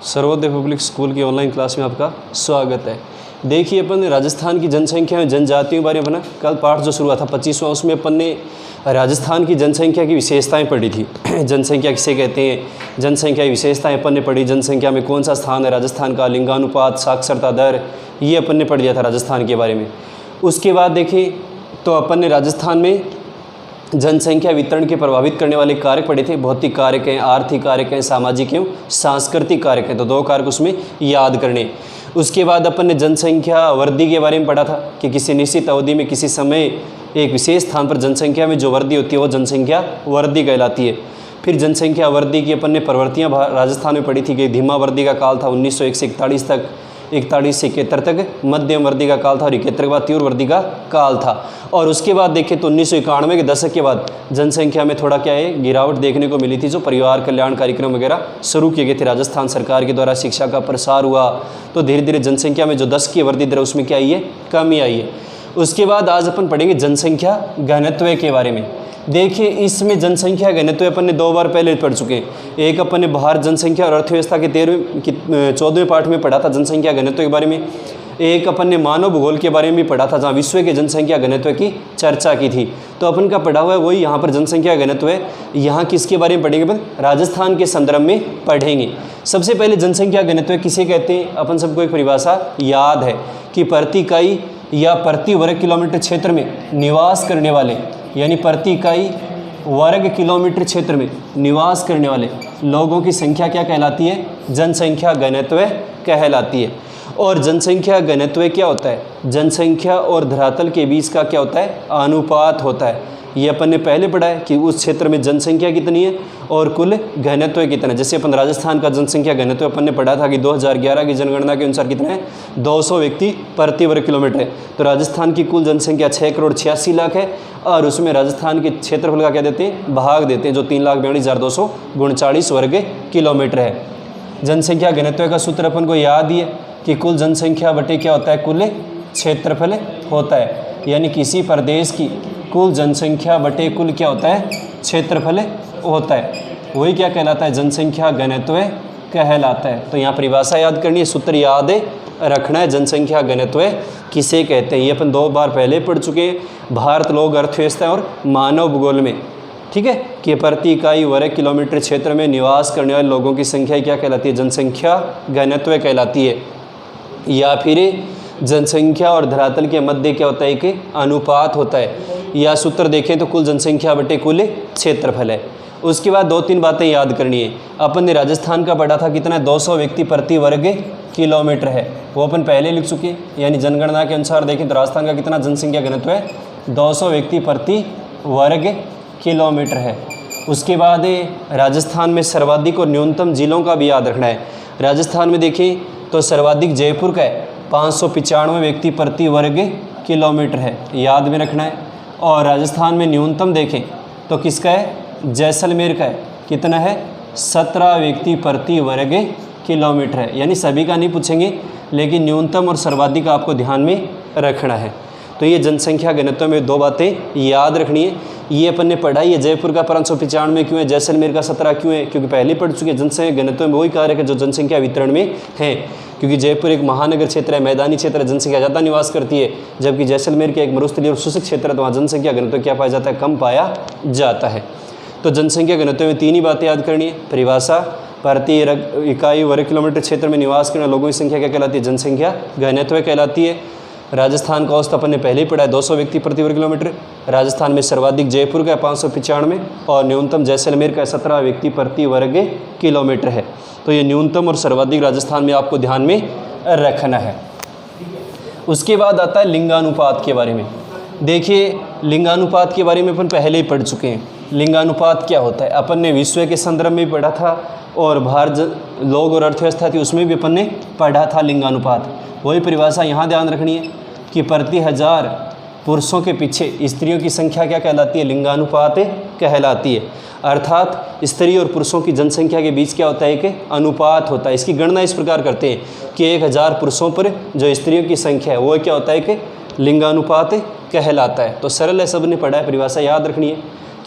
Sarvodaya public school की online class में आपका स्वागत है। देखिए, अपन ने राजस्थान की जनसंख्या में जनजातियों के बारे में अपना कल पाठ जो शुरू हुआ था 25वां, उसमें अपन ने राजस्थान की जनसंख्या की विशेषताएं पढ़ी थी। जनसंख्या किसे कहते हैं, जनसंख्या की विशेषताएं अपन ने पढ़ी। जनसंख्या में कौन सा स्थान है राजस्थान का, लिंगानुपात, साक्षरता दर, ये अपन ने पढ़ लिया था राजस्थान के बारे में। उसके बाद देखें तो अपन ने राजस्थान में जनसंख्या वितरण के प्रभावित करने वाले कारक पढ़े थे। भौतिक कारक हैं, आर्थिक कारक हैं, सामाजिक एवं सांस्कृतिक कारक हैं। तो 2 कारक उसमें याद करने। उसके बाद अपन ने जनसंख्या वृद्धि के बारे में पढ़ा था कि किसी निश्चित अवधि में किसी समय एक विशेष स्थान पर जनसंख्या में जो वृद्धि होती है वो जनसंख्या वृद्धि कहलाती है। फिर जनसंख्या वृद्धि की अपन ने प्रवृत्तियाँ राजस्थान में पढ़ी थी कि धीमा वृद्धि का काल था 1901 से 41 तक, 41 से 71 तक मध्यम वृद्धि का काल था और 71 के बाद तीव्र वृद्धि का काल था। और उसके बाद देखें तो 1991 के दशक के बाद जनसंख्या में थोड़ा क्या है, गिरावट देखने को मिली थी। जो परिवार कल्याण कार्यक्रम वगैरह शुरू किए गए थे राजस्थान सरकार के द्वारा, शिक्षा का प्रसार हुआ, तो धीरे धीरे जनसंख्या में जो 10 की वृद्धि दर उसमें क्या आई है, कमी आई है। उसके बाद आज अपन पढ़ेंगे जनसंख्या घनत्व के बारे में। देखिए, इसमें जनसंख्या घनत्व अपन ने 2 बार पहले पढ़ चुके हैं। एक अपन ने बाहर जनसंख्या और अर्थव्यवस्था के 14वें पाठ में पढ़ा था जनसंख्या घनत्व के बारे में। एक अपन ने मानव भूगोल के बारे में पढ़ा था, जहाँ विश्व के जनसंख्या घनत्व की चर्चा की थी। तो अपन का पढ़ा हुआ है वही यहाँ पर जनसंख्या घनत्व है। यहाँ किसके बारे में पढ़ेंगे अपन, राजस्थान के संदर्भ में पढ़ेंगे। सबसे पहले जनसंख्या घनत्व किसे कहते हैं, अपन सबको एक परिभाषा याद है कि प्रति इकाई या प्रति वर्ग किलोमीटर क्षेत्र में निवास करने वाले, यानी प्रति इकाई वर्ग किलोमीटर क्षेत्र में निवास करने वाले लोगों की संख्या क्या कहलाती है, जनसंख्या घनत्व कहलाती है। और जनसंख्या घनत्व क्या होता है, जनसंख्या और धरातल के बीच का क्या होता है, अनुपात होता है। ये अपन ने पहले पढ़ा है कि उस क्षेत्र में जनसंख्या कितनी है और कुल घनत्व कितना है। जैसे अपन राजस्थान का जनसंख्या घनत्व अपन ने पढ़ा था कि 2011 की जनगणना के अनुसार कितना है, 200 व्यक्ति प्रति वर्ग किलोमीटर है। तो राजस्थान की कुल जनसंख्या 6,86,00,000 है और उसमें राजस्थान के क्षेत्रफल का क्या देते हैं, भाग देते हैं, जो 3,42,239 वर्ग किलोमीटर है। जनसंख्या घनत्व का सूत्र अपन को याद ही है कि कुल जनसंख्या बटे क्या होता है, कुल क्षेत्रफल होता है। यानी किसी प्रदेश की कुल जनसंख्या बटे कुल क्या होता है, क्षेत्रफल होता है। वही क्या कहलाता है, जनसंख्या घनत्व कहलाता है। तो यहाँ परिभाषा याद करनी है, सूत्र याद रखना है। जनसंख्या घनत्व किसे कहते हैं, ये अपन 2 बार पहले पढ़ चुके हैं, भारत, लोक अर्थव्यवस्था और मानव भूगोल में। ठीक है, कि प्रति इकाई वर्ग किलोमीटर क्षेत्र में निवास करने वाले लोगों की संख्या क्या कहलाती है, जनसंख्या घनत्व कहलाती है। या फिर जनसंख्या और धरातल के मध्य क्या होता है, एक अनुपात होता है। या सूत्र देखें तो कुल जनसंख्या बटे कुल क्षेत्रफल है। उसके बाद 2-3 बातें याद करनी है। अपन ने राजस्थान का पढ़ा था कितना, 200 व्यक्ति प्रति वर्ग किलोमीटर है, वो अपन पहले लिख चुके। यानी जनगणना के अनुसार देखें तो राजस्थान का कितना जनसंख्या घनत्व है, 200 व्यक्ति प्रति वर्ग किलोमीटर है। उसके बाद राजस्थान में सर्वाधिक और न्यूनतम जिलों का भी याद रखना है। राजस्थान में देखें तो सर्वाधिक जयपुर का है, 595 व्यक्ति प्रति वर्ग किलोमीटर है, याद में रखना है। और राजस्थान में न्यूनतम देखें तो किसका है, जैसलमेर का है, कितना है, 17 व्यक्ति प्रति वर्ग किलोमीटर है। यानी सभी का नहीं पूछेंगे, लेकिन न्यूनतम और सर्वाधिक आपको ध्यान में रखना है। तो ये जनसंख्या घनत्व में 2 बातें याद रखनी है। ये अपन ने पढ़ाई है, जयपुर का 595 क्यों है, जैसलमेर का 17 क्यों है, क्योंकि पहले पढ़ चुके। जनसंख्या घनत्व में वही कारक है जो जनसंख्या वितरण में है, क्योंकि जयपुर एक महानगर क्षेत्र है, मैदानी क्षेत्र है, जनसंख्या ज़्यादा निवास करती है, जबकि जैसलमेर के एक मरुस्थलीय और शुष्क क्षेत्र है, तो वहाँ जनसंख्या घनत्व क्या पाया जाता है, कम पाया जाता है। तो जनसंख्या घनत्व में 3 ही बातें याद करनी है। परिभाषा, प्रति इकाई वर्ग किलोमीटर क्षेत्र में निवास करने लोगों की संख्या क्या कहलाती है, जनसंख्या घनत्व कहलाती है। राजस्थान का औसत अपन ने पहले ही पढ़ा है, 200 व्यक्ति प्रति वर्ग किलोमीटर। राजस्थान में सर्वाधिक जयपुर का 595 और न्यूनतम जैसलमेर का 17 व्यक्ति प्रति वर्ग किलोमीटर है। तो ये न्यूनतम और सर्वाधिक राजस्थान में आपको ध्यान में रखना है। उसके बाद आता है लिंगानुपात के बारे में। देखिए, लिंगानुपात के बारे में अपन पहले ही पढ़ चुके हैं। लिंगानुपात क्या होता है, अपन ने विश्व के संदर्भ में भी पढ़ा था और भारत, लोक और अर्थव्यवस्था थी, उसमें भी अपन ने पढ़ा था लिंगानुपात। वही परिभाषा यहाँ ध्यान रखनी है कि प्रति 1000 पुरुषों के पीछे स्त्रियों की संख्या क्या कहलाती है, लिंगानुपात कहलाती है। अर्थात स्त्री और पुरुषों की जनसंख्या के बीच क्या होता है, एक अनुपात होता है। इसकी गणना इस प्रकार करते हैं कि 1000 पुरुषों पर जो स्त्रियों की संख्या है वो क्या होता है, कि लिंगानुपात कहलाता है। तो सरल है, सब ने पढ़ा है, परिभाषा याद रखनी है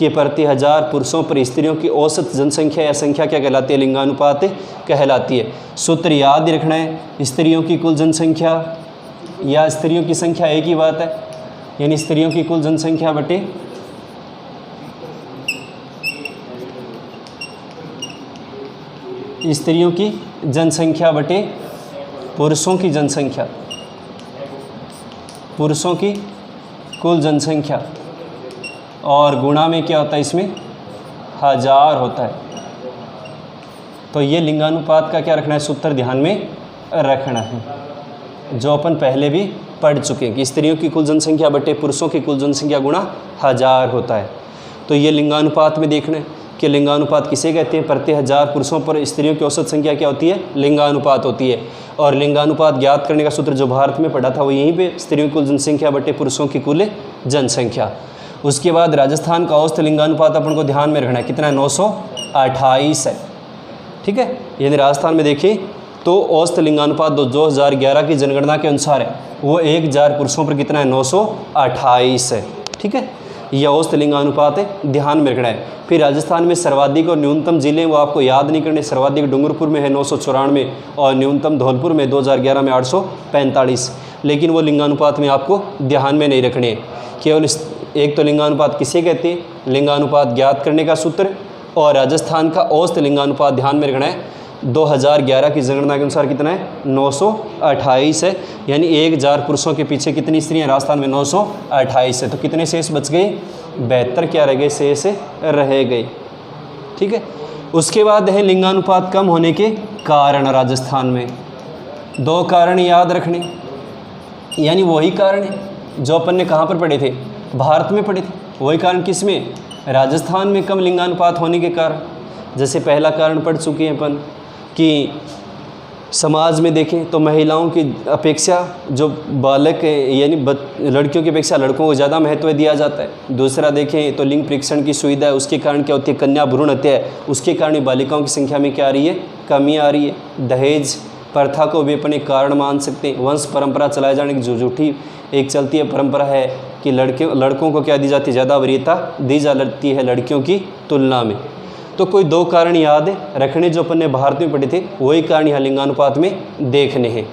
कि प्रति हजार पुरुषों पर स्त्रियों की औसत जनसंख्या या संख्या क्या कहलाती है? लिंगानुपात कहलाती है। सूत्र याद रखना है, स्त्रियों की कुल जनसंख्या या स्त्रियों की संख्या एक ही बात है, यानी स्त्रियों की कुल जनसंख्या बटे स्त्रियों की जनसंख्या बटे पुरुषों की जनसंख्या, पुरुषों की कुल जनसंख्या, और गुणा में क्या होता है? इसमें 1000 होता है। तो ये लिंगानुपात का क्या रखना है? सूत्र ध्यान में रखना है, जो अपन पहले भी पढ़ चुके हैं कि स्त्रियों की कुल जनसंख्या बटे पुरुषों की कुल जनसंख्या गुणा 1000 होता है। तो ये लिंगानुपात में देखना है कि लिंगानुपात किसे कहते हैं? प्रति हजार पुरुषों पर स्त्रियों की औसत संख्या क्या होती है? लिंगानुपात होती है। और लिंगानुपात ज्ञात करने का सूत्र जो भारत में पढ़ा था वो यहीं पे, स्त्रियों की कुल जनसंख्या बटे पुरुषों की कुल जनसंख्या। उसके बाद राजस्थान का औसत लिंगानुपात अपन को ध्यान में रखना है, कितना है? 928 है। ठीक है, यदि राजस्थान में देखें तो औसत लिंगानुपात 2011 की जनगणना के अनुसार है, वो 1000 पुरुषों पर कितना है? 928 है। ठीक है, यह औसत लिंगानुपात है, ध्यान में रखना है। फिर राजस्थान में सर्वाधिक और न्यूनतम जिले वो आपको याद नहीं करने। सर्वाधिक डूंगरपुर में है 994 और न्यूनतम धौलपुर में 2011 में 845, लेकिन वो लिंगानुपात में आपको ध्यान में नहीं रखने। केवल एक तो लिंगानुपात किसे कहते हैं? लिंगानुपात ज्ञात करने का सूत्र, और राजस्थान का औसत लिंगानुपात ध्यान में रखना है 2011 की जनगणना के अनुसार कितना है? 928 है, यानी 1000 पुरुषों के पीछे कितनी स्त्रियां? राजस्थान में 928 है। तो कितने शेष बच गए? 72 क्या रह गए? शेष रह गए। ठीक है, उसके बाद है लिंगानुपात कम होने के कारण। राजस्थान में 2 कारण याद रखने, यानी वही कारण है जो अपन ने कहाँ पर पढ़े थे? भारत में पढ़े थे। वही कारण किस में? राजस्थान में कम लिंगानुपात होने के कारण। जैसे पहला कारण पढ़ चुके हैं अपन कि समाज में देखें तो महिलाओं की अपेक्षा जो बालक यानी लड़कियों की अपेक्षा लड़कों को ज़्यादा महत्व दिया जाता है। दूसरा देखें तो लिंग परीक्षण की सुविधा है, उसके कारण क्या होती है? कन्या भ्रूण हत्या है, उसके कारण बालिकाओं की संख्या में क्या आ रही है? कमी आ रही है। दहेज प्रथा को भी अपन एक कारण मान सकते हैं। वंश परंपरा चलाए जाने की जो झूठी एक चलती है परंपरा है कि लड़कों को क्या दी जाती है? ज़्यादा वरीयता दी जाती है लड़कियों की तुलना में। तो कोई 2 कारण याद रखने जो अपन ने भारत में पढ़े थे, वही कारण यहाँ लिंगानुपात में देखने हैं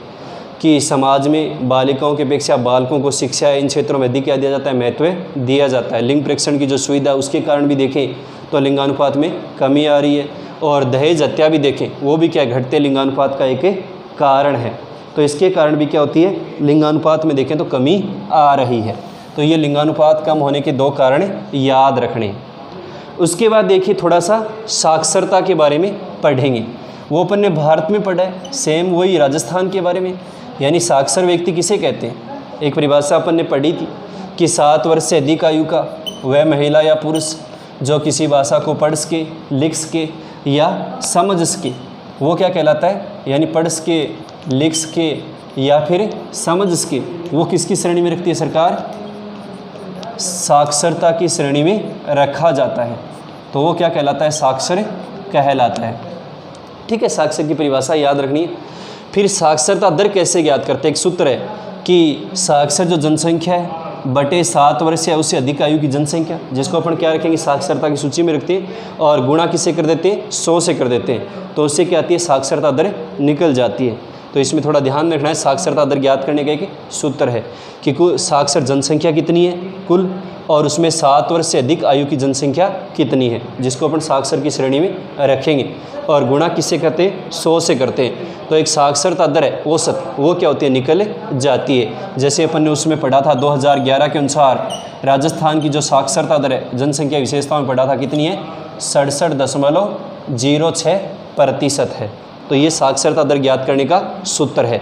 कि समाज में बालिकाओं की अपेक्षा बालकों को शिक्षा इन क्षेत्रों में अधिक क्या दिया जाता है? महत्व दिया जाता है। लिंग परीक्षण की जो सुविधा उसके कारण भी देखें तो लिंगानुपात में कमी आ रही है, और दहेज हत्या भी देखें वो भी क्या घटते लिंगानुपात का एक कारण है। तो इसके कारण भी क्या होती है? लिंगानुपात में देखें तो कमी आ रही है। तो ये लिंगानुपात कम होने के 2 कारण याद रखने। उसके बाद देखिए थोड़ा सा साक्षरता के बारे में पढ़ेंगे। वो अपन ने भारत में पढ़ा है, सेम वही राजस्थान के बारे में। यानी साक्षर व्यक्ति किसे कहते हैं? एक परिभाषा अपन ने पढ़ी थी कि 7 वर्ष से अधिक आयु का वह महिला या पुरुष जो किसी भाषा को पढ़ सके, लिख सके या समझ सके, वो क्या कहलाता है? यानी पढ़ सके, लिख सके या फिर समझ सके, वो किसकी श्रेणी में रखती है सरकार? साक्षरता की श्रेणी में रखा जाता है। तो वो क्या कहलाता है? साक्षर कहलाता है। ठीक है, साक्षर की परिभाषा याद रखनी है। फिर साक्षरता दर कैसे ज्ञात करते हैं? एक सूत्र है कि साक्षर जो जनसंख्या है बटे 7 वर्ष या उससे अधिक आयु की जनसंख्या, जिसको अपन क्या रखेंगे? साक्षरता की सूची में रखते हैं, और गुणा किससे कर देते हैं? 100 से कर देते हैं। तो उससे क्या आती है? साक्षरता दर निकल जाती है। तो इसमें थोड़ा ध्यान रखना है। साक्षरता दर ज्ञात करने का एक सूत्र है कि कुल साक्षर जनसंख्या कितनी है कुल, और उसमें 7 वर्ष से अधिक आयु की जनसंख्या कितनी है, जिसको अपन साक्षर की श्रेणी में रखेंगे, और गुणा किससे करते हैं? 100 से करते हैं। तो एक साक्षरता दर है औसत, वो क्या होती है? निकल जाती है। जैसे अपन ने उसमें पढ़ा था 2011 के अनुसार राजस्थान की जो साक्षरता दर है जनसंख्या विशेषता में पढ़ा था कितनी है? 67.06% है। तो ये साक्षरता दर ज्ञात करने का सूत्र है।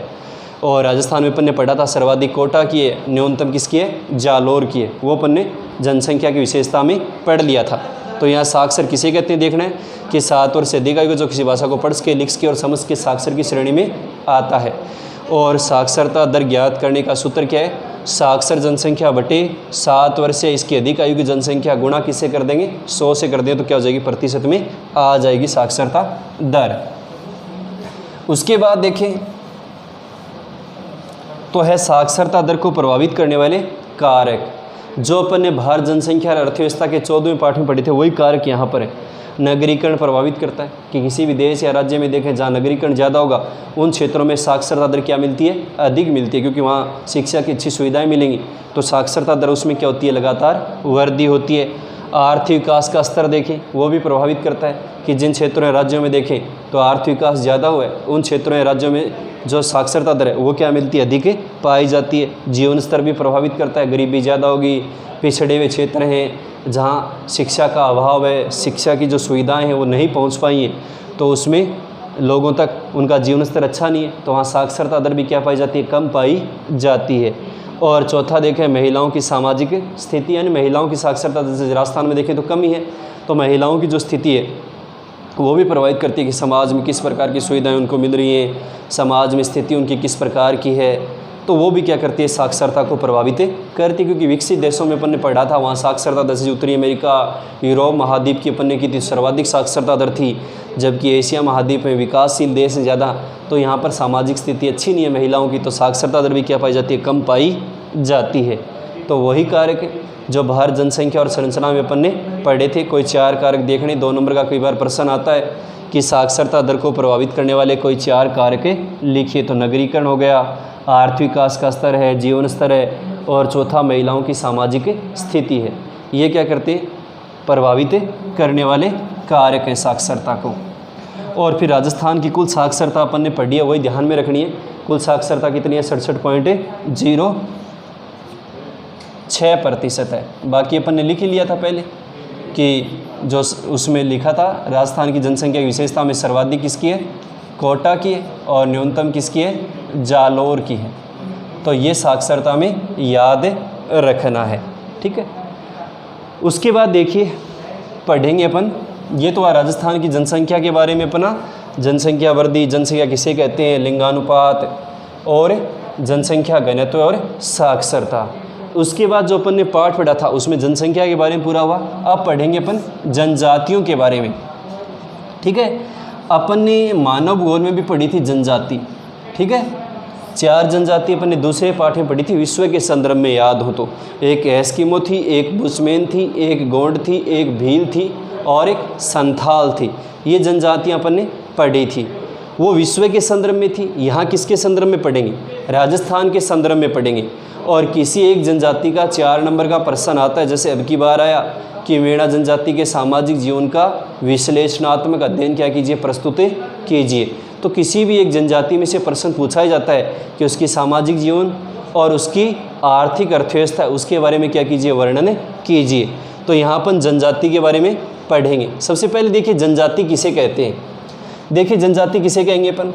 और राजस्थान में अपन ने पढ़ा था सर्वाधिक कोटा की है, न्यूनतम किसकी है? जालोर की है। वो अपन ने जनसंख्या की विशेषता में पढ़ लिया था। तो यहाँ साक्षर किसे कहते हैं? देखना है कि 7 वर्ष से अधिक आयु जो किसी भाषा को पढ़ सके, लिख सके और समझ के साक्षर की श्रेणी में आता है। और साक्षरता दर ज्ञात करने का सूत्र क्या है? साक्षर जनसंख्या बटे 7 वर्ष से इसकी अधिक आयु की जनसंख्या गुणा किससे कर देंगे? 100 से कर देंगे तो क्या हो जाएगी? प्रतिशत में आ जाएगी साक्षरता दर। उसके बाद देखें तो है साक्षरता दर को प्रभावित करने वाले कारक। जो अपन ने भारत जनसंख्या और अर्थव्यवस्था के 14वें पाठ में पढ़े थे वही कारक यहाँ पर है। नगरीकरण प्रभावित करता है कि किसी भी देश या राज्य में देखें जहाँ नगरीकरण ज़्यादा होगा उन क्षेत्रों में साक्षरता दर क्या मिलती है, अधिक मिलती है, क्योंकि वहाँ शिक्षा की अच्छी सुविधाएं मिलेंगी तो साक्षरता दर उसमें क्या होती है, लगातार वृद्धि होती है। आर्थिक विकास का स्तर देखें वो भी प्रभावित करता है कि जिन क्षेत्रों या राज्यों में देखें तो आर्थिक विकास ज़्यादा हुआ है उन क्षेत्रों या राज्यों में जो साक्षरता दर है वो क्या मिलती है, अधिक पाई जाती है। जीवन स्तर भी प्रभावित करता है, गरीबी ज़्यादा होगी, पिछड़े हुए क्षेत्र हैं जहाँ शिक्षा का अभाव है, शिक्षा की जो सुविधाएं हैं वो नहीं पहुँच पाई हैं तो उसमें लोगों तक उनका जीवन स्तर अच्छा नहीं है तो वहाँ साक्षरता दर भी क्या पाई जाती है, कम पाई जाती है। और चौथा देखें महिलाओं की सामाजिक स्थिति, यानी महिलाओं की साक्षरता जैसे राजस्थान में देखें तो कम ही है, तो महिलाओं की जो स्थिति है वो भी प्रभावित करती है कि समाज में किस प्रकार की सुविधाएं उनको मिल रही हैं, समाज में स्थिति उनकी किस प्रकार की है, तो वो भी क्या करती है, साक्षरता को प्रभावित करती है। क्योंकि विकसित देशों में अपन ने पढ़ा था वहाँ साक्षरता दर से उत्तरी अमेरिका, यूरोप महाद्वीप की अपन ने की थी सर्वाधिक साक्षरता दर थी, जबकि एशिया महाद्वीप में विकासशील देश हैं ज़्यादा, तो यहाँ पर सामाजिक स्थिति अच्छी नहीं है महिलाओं की, तो साक्षरता दर भी क्या पाई जाती है, कम पाई जाती है। तो वही कारक जो भारत जनसंख्या और संरचना में अपन ने पढ़े थे, कोई 4 कारक देखने, 2 नंबर का कई बार प्रश्न आता है कि साक्षरता दर को प्रभावित करने वाले कोई 4 कारक लिखिए। तो नगरीकरण हो गया, आर्थिक विकास का स्तर है, जीवन स्तर है, और चौथा महिलाओं की सामाजिक स्थिति है। ये क्या करते हैं, प्रभावित करने वाले कारक हैं साक्षरता को। और फिर राजस्थान की कुल साक्षरता अपन ने पढ़ी है वही ध्यान में रखनी है। कुल साक्षरता कितनी है, 67.06% है। बाकी अपन ने लिख ही लिया था पहले कि जो उसमें लिखा था राजस्थान की जनसंख्या की विशेषता में सर्वाधिक किसकी है, कोटा की है, और न्यूनतम किसकी है, जालोर की है। तो ये साक्षरता में याद रखना है, ठीक है। उसके बाद देखिए पढ़ेंगे अपन, ये तो राजस्थान की जनसंख्या के बारे में अपना जनसंख्या वृद्धि, जनसंख्या किसे कहते हैं, लिंगानुपात, और जनसंख्या घनत्व और साक्षरता। उसके बाद जो अपन ने पाठ पढ़ा था उसमें जनसंख्या के बारे में पूरा हुआ। अब पढ़ेंगे अपन जनजातियों के बारे में, ठीक है। अपन ने मानव भूगोल में भी पढ़ी थी जनजाति, ठीक है। 4 जनजाति अपन ने दूसरे पाठ में पढ़ी थी विश्व के संदर्भ में याद हो तो। एक एस्किमो थी, एक बुशमैन थी, एक गोंड थी, एक भील थी और एक संथाल थी। ये जनजातियाँ अपन ने पढ़ी थी, वो विश्व के संदर्भ में थी। यहाँ किसके संदर्भ में पढ़ेंगे, राजस्थान के संदर्भ में पढ़ेंगे। और किसी एक जनजाति का 4 नंबर का प्रश्न आता है, जैसे अब की बार आया कि मेड़ा जनजाति के सामाजिक जीवन का विश्लेषणात्मक अध्ययन क्या कीजिए, प्रस्तुत कीजिए। तो किसी भी एक जनजाति में से प्रश्न पूछा ही जाता है कि उसकी सामाजिक जीवन और उसकी आर्थिक अर्थव्यवस्था उसके बारे में क्या कीजिए, वर्णन कीजिए। तो यहाँ अपन जनजाति के बारे में पढ़ेंगे। सबसे पहले देखिए जनजाति किसे कहते हैं। देखिए जनजाति किसे कहेंगे अपन,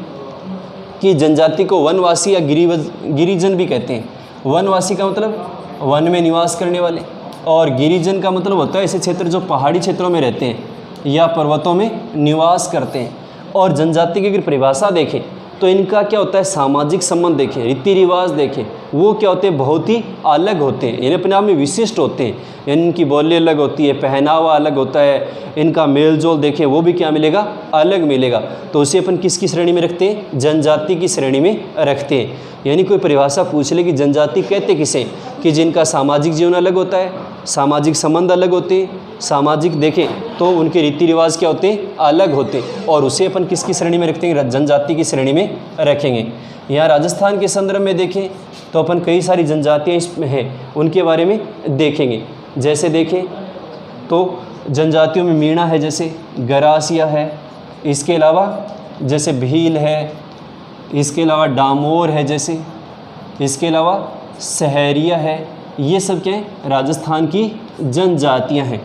कि जनजाति को वनवासी या गिरिजन भी कहते हैं। वनवासी का मतलब वन में निवास करने वाले, और गिरिजन का मतलब होता है ऐसे क्षेत्र जो पहाड़ी क्षेत्रों में रहते हैं या पर्वतों में निवास करते हैं। और जनजाति की अगर परिभाषा देखें तो इनका क्या होता है, सामाजिक संबंध देखें, रीति रिवाज देखें, वो क्या होते हैं, बहुत ही अलग होते हैं, यानी अपने आप में विशिष्ट होते हैं। यानी इनकी बोली अलग होती है, पहनावा अलग होता है, इनका मेल जोल देखें वो भी क्या मिलेगा, अलग मिलेगा। तो उसे अपन किसकी श्रेणी में रखते हैं, जनजाति की श्रेणी में रखते हैं। यानी कोई परिभाषा पूछ ले कि जनजाति कहते किसे, कि जिनका सामाजिक जीवन अलग होता है, सामाजिक संबंध अलग होते हैं, सामाजिक देखें तो उनके रीति रिवाज क्या होते हैं, अलग होते हैं, और उसे अपन किसकी श्रेणी में रखते हैं, जनजाति की श्रेणी में रखेंगे। यहाँ राजस्थान के संदर्भ में देखें तो अपन कई सारी जनजातियाँ इसमें हैं, उनके बारे में देखेंगे। जैसे देखें तो जनजातियों में मीणा है, जैसे गरासिया है, इसके अलावा जैसे भील है, इसके अलावा डामोर है, जैसे इसके अलावा सहरिया है। ये सब क्या है, राजस्थान की जनजातियां हैं।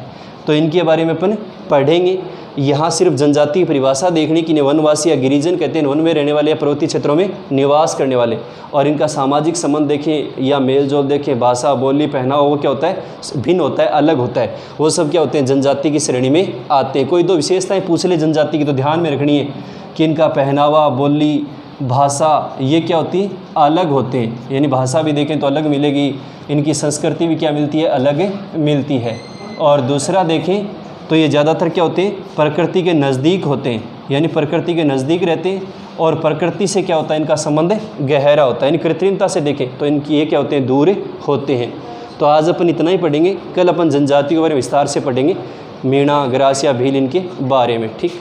तो इनके बारे में अपन पढ़ेंगे। यहाँ सिर्फ जनजाति की परिभाषा देखने की, वनवासी या गिरिजन कहते हैं वन में रहने वाले या पर्वतीय क्षेत्रों में निवास करने वाले, और इनका सामाजिक संबंध देखें या मेल जोल देखें, भाषा बोली पहनावा वो क्या होता है, भिन्न होता है, अलग होता है, वो सब क्या होते हैं, जनजाति की श्रेणी में आते हैं। कोई 2 विशेषताएँ पूछ ले जनजाति की तो ध्यान में रखनी है कि इनका पहनावा, बोली, भाषा ये क्या होती है, अलग होते हैं। यानी भाषा भी देखें तो अलग मिलेगी, इनकी संस्कृति भी क्या मिलती है, अलग मिलती है। और दूसरा देखें तो ये ज़्यादातर क्या होते हैं, प्रकृति के नज़दीक होते हैं, यानी प्रकृति के नज़दीक रहते हैं, और प्रकृति से क्या होता है, इनका संबंध गहरा होता है। यानी कृत्रिमता से देखें तो इनकी ये क्या होते हैं, दूर होते हैं। तो आज अपन इतना ही पढ़ेंगे, कल अपन जनजातियों के बारे में विस्तार से पढ़ेंगे, मीणा, ग्रासिया, भील इनके बारे में। ठीक।